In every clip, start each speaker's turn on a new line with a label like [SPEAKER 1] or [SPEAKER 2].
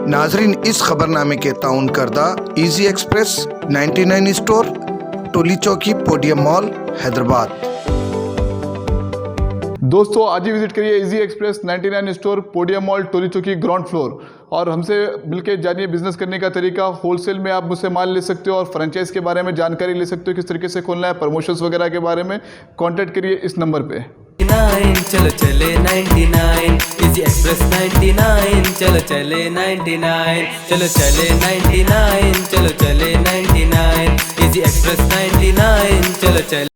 [SPEAKER 1] नाजरीन, इस खबरनामे के ताउन करदा इजी एक्सप्रेस 99 स्टोर, टोली चौकी, पोडियम मॉल, हैदराबाद।
[SPEAKER 2] दोस्तों, आज ही विजिट करिए easy express 99 store, podium mall, Toli Chowki, ground floor, और हमसे मिलकर जानिए बिजनेस करने का तरीका। होलसेल में आप मुझसे माल ले सकते हो और फ्रेंचाइज के बारे में जानकारी ले सकते हो, किस तरीके से खोलना है, प्रमोशंस वगैरह के बारे में। कांटेक्ट करिए इस नंबर पे।
[SPEAKER 3] चलो चले 99 इजी एक्सप्रेस 99, चलो चले 99, चलो चले 99, चलो चले 99 इजी एक्सप्रेस 99, चलो चले।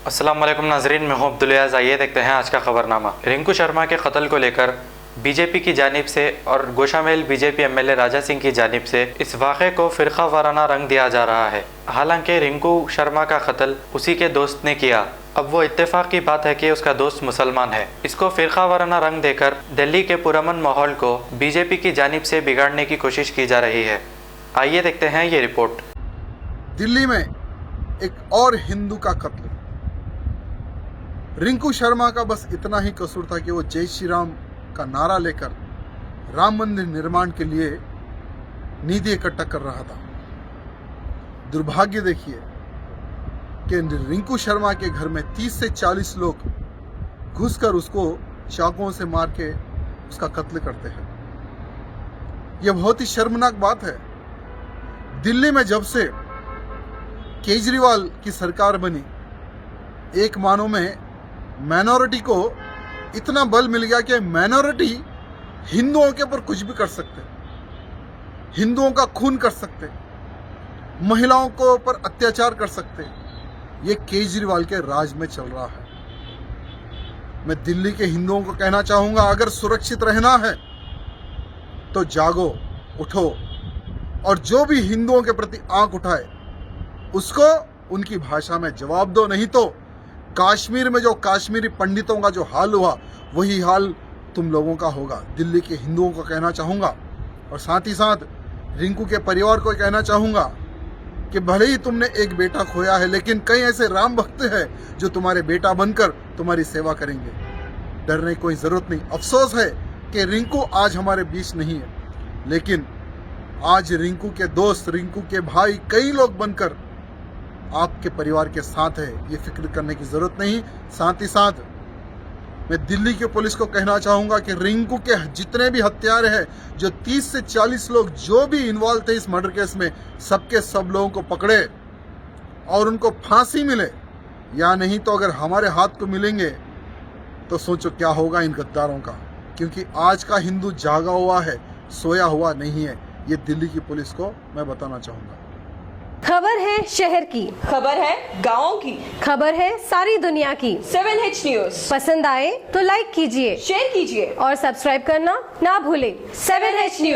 [SPEAKER 4] अस्सलाम वालेकुम नाजरीन, मैं हूं अब्दुल अयाज़। आइए देखते हैं आज का खबरनामा। रिंकू शर्मा के कत्ल को लेकर बीजेपी की जानिब से और गोशामेल बीजेपी एमएलए राजा सिंह की जानिब से इस वाक़े को फ़िरक़ा वाराना रंग दिया जा रहा है। हालांकि रिंकू शर्मा का कत्ल उसी के दोस्त ने किया। अब वो इत्तेफाक की बात है कि उसका दोस्त मुसलमान है। इसको फ़िरक़ा वाराना रंग देकर दिल्ली के पुरअमन माहौल को बीजेपी की जानिब से बिगाड़ने की कोशिश की जा रही है। आइए देखते हैं ये रिपोर्ट।
[SPEAKER 5] दिल्ली में एक और हिंदू का कत्ल। रिंकू शर्मा का बस इतना ही कसूर था कि वो जय श्री राम का नारा लेकर राम मंदिर निर्माण के लिए निधि इकट्ठा कर रहा था। दुर्भाग्य देखिए कि रिंकू शर्मा के घर में 30 से 40 लोग घुसकर उसको चाकुओं से मार के उसका कत्ल करते हैं। यह बहुत ही शर्मनाक बात है। दिल्ली में जब से केजरीवाल की सरकार बनी, एक मानो में माइनॉरिटी को इतना बल मिल गया कि माइनॉरिटी हिंदुओं के ऊपर कुछ भी कर सकते, हिंदुओं का खून कर सकते, महिलाओं को ऊपर अत्याचार कर सकते। ये केजरीवाल के राज में चल रहा है। मैं दिल्ली के हिंदुओं को कहना चाहूंगा, अगर सुरक्षित रहना है तो जागो, उठो, और जो भी हिंदुओं के प्रति आंख उठाए उसको उनकी भाषा में जवाब दो। नहीं तो कश्मीर में जो कश्मीरी पंडितों का जो हाल हुआ, वही हाल तुम लोगों का होगा। दिल्ली के हिंदुओं को कहना चाहूँगा, और साथ ही साथ रिंकू के परिवार को कहना चाहूँगा कि भले ही तुमने एक बेटा खोया है, लेकिन कई ऐसे राम भक्त हैं जो तुम्हारे बेटा बनकर तुम्हारी सेवा करेंगे। डरने की कोई ज़रूरत नहीं। अफसोस है कि रिंकू आज हमारे बीच नहीं है, लेकिन आज रिंकू के दोस्त, रिंकू के भाई, कई लोग बनकर आपके परिवार के साथ है। ये फिक्र करने की जरूरत नहीं। साथ ही साथ मैं दिल्ली की पुलिस को कहना चाहूंगा कि रिंकू के जितने भी हत्यारे हैं, जो 30 से 40 लोग जो भी इन्वॉल्व थे इस मर्डर केस में, सबके सब लोगों को पकड़े और उनको फांसी मिले, या नहीं तो अगर हमारे हाथ को मिलेंगे तो सोचो क्या होगा इन गद्दारों का। क्योंकि आज का हिंदू जागा हुआ है, सोया हुआ नहीं है। ये दिल्ली की पुलिस को मैं बताना चाहूंगा।
[SPEAKER 6] खबर है शहर की,
[SPEAKER 7] खबर है गाँव की,
[SPEAKER 6] खबर है सारी दुनिया की।
[SPEAKER 7] 7H न्यूज
[SPEAKER 6] पसंद आए तो लाइक कीजिए,
[SPEAKER 7] शेयर कीजिए
[SPEAKER 6] और सब्सक्राइब करना ना भूलें।
[SPEAKER 7] 7H news.